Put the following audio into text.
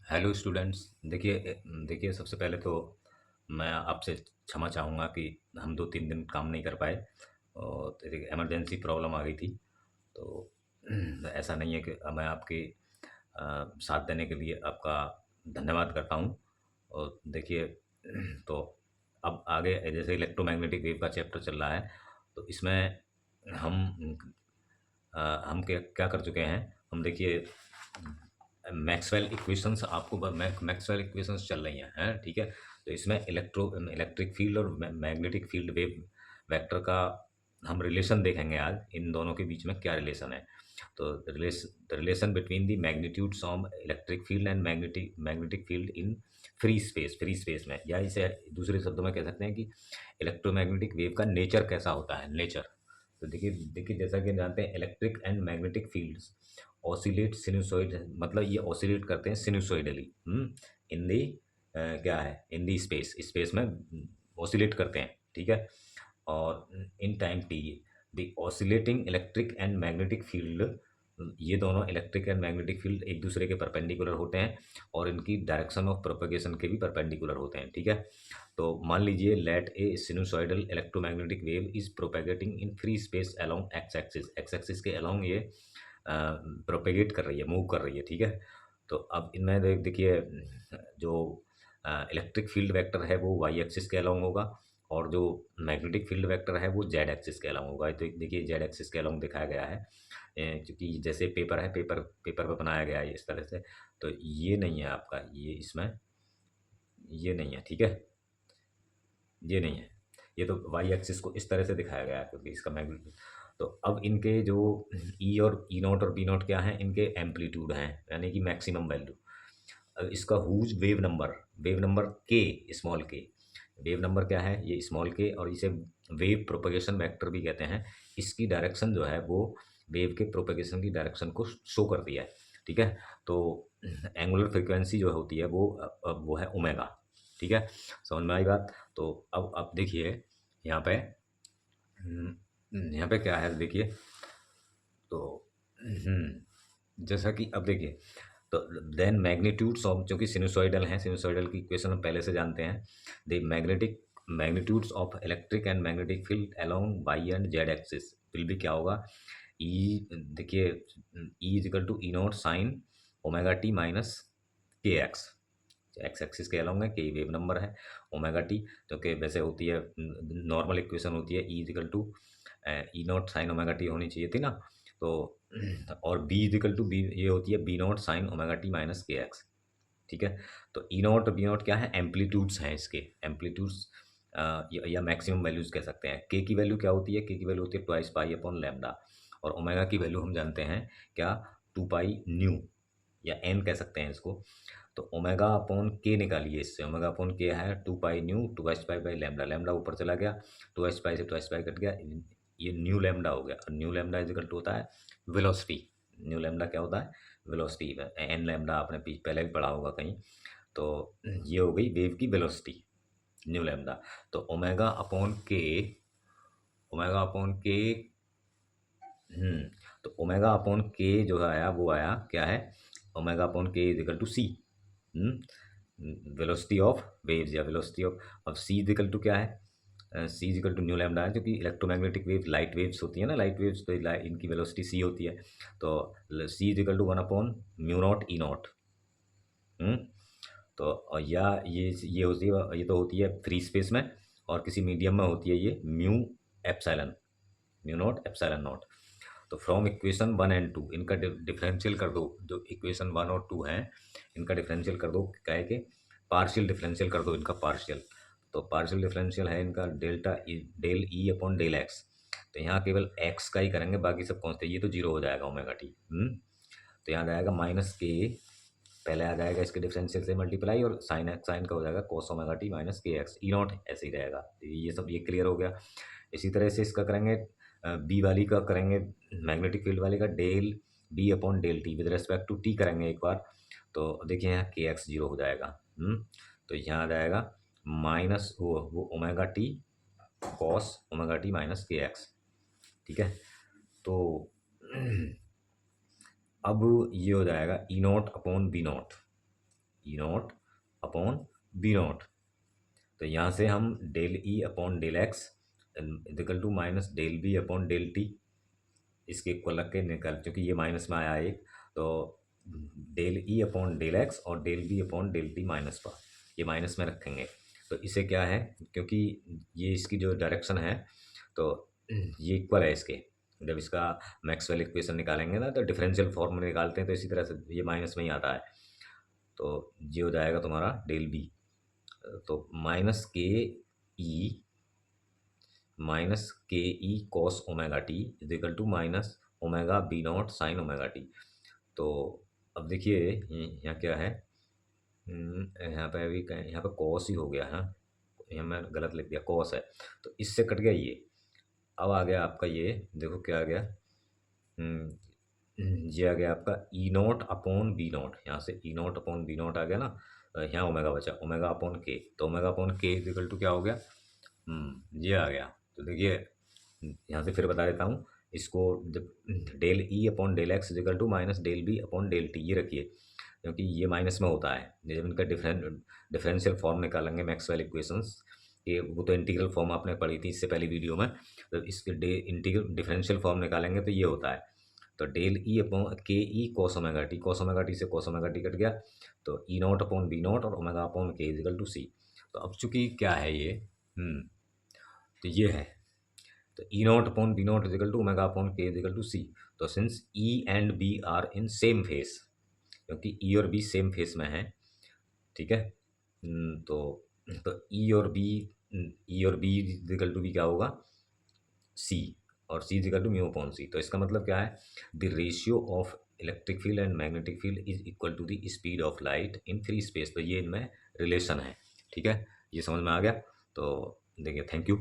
Hello students. देखिए सबसे पहले तो मैं आपसे क्षमा चाहूँगा कि हम 2-3 दिन काम नहीं कर पाए और देखिए इमरजेंसी प्रॉब्लम आ गई थी। तो ऐसा नहीं है कि मैं आपके साथ देने के लिए आपका धन्यवाद करता हूँ। और देखिए तो अब आगे जैसे इलेक्ट्रोमैग्नेटिक वेव का चैप्टर चल रहा है, तो इसमें हम हम क्या क्या कर चुके हैं। हम देखिए मैक्सवेल इक्वेशंस आपको मैक्सवेल इक्वेशंस चल रही हैं, ठीक है। तो इसमें इलेक्ट्रिक फील्ड और मैग्नेटिक फील्ड वेव वेक्टर का हम रिलेशन देखेंगे आज, इन दोनों के बीच में क्या रिलेशन है। तो the relation between the magnitudes of electric field and magnetic field in free space में, या इसे दूसरे शब्दों में कह सकते हैं कि इलेक्ट्रोमैग्नेटिक वेव का नेचर कैसा होता है, नेचर। तो देखिए देखिए जैसा कि हम जानते हैं electric and magnetic fields oscillate sinusoid, मतलब ये ऑसिलेट करते हैं सिनुसॉइडली इन दी क्या है, इन दी स्पेस में ऑसिलेट करते हैं, ठीक है। और in time T the oscillating electric and magnetic field, ये दोनों इलेक्ट्रिक एंड मैग्नेटिक फील्ड एक दूसरे के परपेंडिकुलर होते हैं और इनकी डायरेक्शन ऑफ प्रोपगेशन के भी परपेंडिकुलर होते हैं, ठीक है। तो मान लीजिए let a sinusoidal electromagnetic wave is propagating in free space along X axis के अलोंग ये प्रोपेगेट कर रही है, मूव कर रही है, ठीक है। तो अब इनमें देखिए जो इलेक्ट्रिक फील्ड वेक्टर है वो वाई एक्सिस के अलोंग होगा और जो मैग्नेटिक फील्ड वेक्टर है वो जेड एक्सिस के अलोंग होगा। तो देखिए जेड एक्सिस के अलोंग दिखाया गया है, क्योंकि जैसे पेपर है, पेपर पे बनाया गया है इस तरह से। तो ये नहीं है आपका, ये इसमें ये नहीं है, ठीक है, ये नहीं है। ये तो वाई एक्सिस को इस तरह से दिखाया गया है क्योंकि इसका मैग्नीट्यूड। तो अब इनके जो ई और ई नॉट और बी नॉट क्या है, इनके एम्पलीट्यूड हैं, यानी कि मैक्सिमम वैल्यू। अब इसका हुज वेव नंबर के, स्मॉल के, वेव नंबर क्या है, ये स्मॉल के, और इसे वेव प्रोपगेशन वेक्टर भी कहते हैं। इसकी डायरेक्शन जो है वो वेव के प्रोपगेशन की डायरेक्शन को शो करती है, ठीक है। तो एंगुलर फ्रीक्वेंसी जो होती है वो है ओमेगा, ठीक है। समझ में आई बात। तो अब देखिए यहाँ पे यहाँ पे क्या है देखिए। तो जैसा कि अब देखिए, तो देन मैग्नीट्यूड्स ऑफ, जो कि सिनुसॉइडल हैं, सिनुसॉइडल की इक्वेशन हम पहले से जानते हैं। The magnetic magnitudes of electric and magnetic field along Y and Z axis will भी क्या होगा, ई, देखिए E equal to E naught sine omega T minus के एक्स। एक्स एक्सिस के अलोंग है, के वेव नंबर है, omega t जो कि वैसे होती है, नॉर्मल इक्वेशन होती है E equal to E naught sine omega t होनी चाहिए थी ना। तो और बी इजिकल टू बी, ये होती है B naught sine omega T minus के एक्स, ठीक है। तो ई नॉट और बी नॉट क्या है, एम्पलीट्यूड्स हैं इसके, एम्पलीट्यूड्स या मैक्सिमम वैल्यूज कह सकते हैं। के की वैल्यू क्या होती है, के की वैल्यू होती है ट्वाइस पाई अपॉन लैम्डा, और ओमेगा की वैल्यू हम जानते हैं क्या, 2 पाई न्यू, या एन कह सकते हैं इसको। तो ओमेगा अपॉन के निकालिए, इससे ओमेगा अपॉन के है 2 pi nu, 2h pi by lambda, lambda ऊपर चला गया, 2h पाई से 2h पाई कट गया, ये न्यू लैम्डा हो गया। और न्यू लैम्डा इजिकल टू होता है वेलोसिटी। न्यू लैम्डा क्या होता है, वेलोसिटी। एन लैम्डा आपने पहले भी पढ़ा होगा कहीं। तो ये हो गई वेव की वेलोसिटी, न्यू लैम्डा। तो ओमेगा अपॉन के तो ओमेगा अपॉन के जो आया वो आया क्या है, ओमेगा अपॉन के equal to C, velocity of waves, या वेलोसिटी ऑफ, अब सी इजिकल टू क्या है, C equal to nu lambda है, क्योंकि इलेक्ट्रोमैग्नेटिक वेव लाइट वेव्स होती है ना, लाइट वेव्स, तो इनकी वेलोसिटी सी होती है। तो सी इजिकल टू 1/म्यू नॉट ई नॉट। तो या ये होती है, ये तो होती है फ्री स्पेस में, और किसी मीडियम में होती है ये म्यू नॉट एप्सिलॉन नॉट। तो फ्रॉम इक्वेशन 1 एंड 2 इनका डिफरेंशियल कर दो, जो इक्वेशन 1 और 2 हैं इनका डिफरेंशियल कर दो, क्या है कि पार्शियल डिफरेंशियल कर दो इनका, पार्शियल। तो पार्शियल डिफरेंशियल है इनका del E upon del X. तो यहाँ केवल एक्स का ही करेंगे, बाकी सब कौन थे, ये तो जीरो हो जाएगा ओमेगा टी। तो यहाँ जाएगा माइनस के, पहले आ जाएगा इसके डिफरेंशियल से मल्टीप्लाई, और साइन का हो जाएगा कोस ओमेगा टी माइनस के एक्स, ई नॉट ऐसे ही रहेगा। तो ये सब ये क्लियर हो गया। इसी तरह से इसका करेंगे, बी वाली का करेंगे, मैग्नेटिक फील्ड वाले का del B upon del T with respect to T करेंगे एक बार। तो देखिए यहाँ के एक्स जीरो हो जाएगा। तो यहाँ आ जाएगा माइनस वो omega t cos omega T minus के एक्स, ठीक है। तो अब ये हो जाएगा E naught upon B naught, E naught upon B naught. तो यहाँ से हम del E upon del X equal to minus del B upon del T इसके इक्वल रख के निकाल, क्योंकि ये माइनस में आया एक, तो del E upon del X और del B upon del T minus पर ये माइनस में रखेंगे। तो इसे क्या है, क्योंकि ये इसकी जो डायरेक्शन है तो ये इक्वल है इसके। जब इसका मैक्सवेल इक्वेशन निकालेंगे ना तो डिफरेंशियल फॉर्म में निकालते हैं, तो इसी तरह से ये माइनस में ही आता है। तो ये हो जाएगा तुम्हारा डेल बी, तो minus k E cos omega T is equal to minus omega B naught sine omega T. तो अब देखिए यहाँ क्या है, यहाँ पे अभी यहाँ पे कॉस ही हो गया है, यहाँ मैं गलत लिख दिया, कॉस है, तो इससे कट गया ये। अब आ गया आपका ये, देखो क्या आ गया, ये आ गया आपका ई नॉट अपॉन बी नॉट, यहाँ से ई नॉट अपॉन बी नॉट आ गया ना, यहाँ ओमेगा बचा, ओमेगा अपॉन के, तो ओमेगा अपॉन के इक्वल टू क्या हो गया, ये आ गया। तो देखिए यहाँ से फिर बता देता हूँ इसको, जब del E upon del X equal to minus del B upon del T ये रखिए, क्योंकि ये माइनस में होता है। जब इनका डिफरेंशियल फॉर्म निकालेंगे मैक्सवेल इक्वेशंस, ये वो तो इंटीग्रल फॉर्म आपने पढ़ी थी इससे पहली वीडियो में, तो इसके इंटीग्रल डिफरेंशियल फॉर्म निकालेंगे तो ये होता है। तो डेल ई अपॉन के E cos omega t, cos omega T से कॉस ओमेगा टी कट गया, तो E naught upon B not और ओमेगा अपॉन के इजिकल टू सी। तो अब चूंकि क्या है ये, तो ये है, तो E naught upon B naught equal to omega upon के इजिकल टू सी। तो since E and B are in same phase, क्योंकि ई और बी सेम फेस में है, ठीक है, तो ई और बी इजिकल टू बी क्या होगा, सी, और C equal to mu upon C. तो इसका मतलब क्या है, the ratio of electric field and magnetic field is equal to the speed of light in free space. तो ये इनमें रिलेशन है, ठीक है, ये समझ में आ गया। तो देखिए, थैंक यू।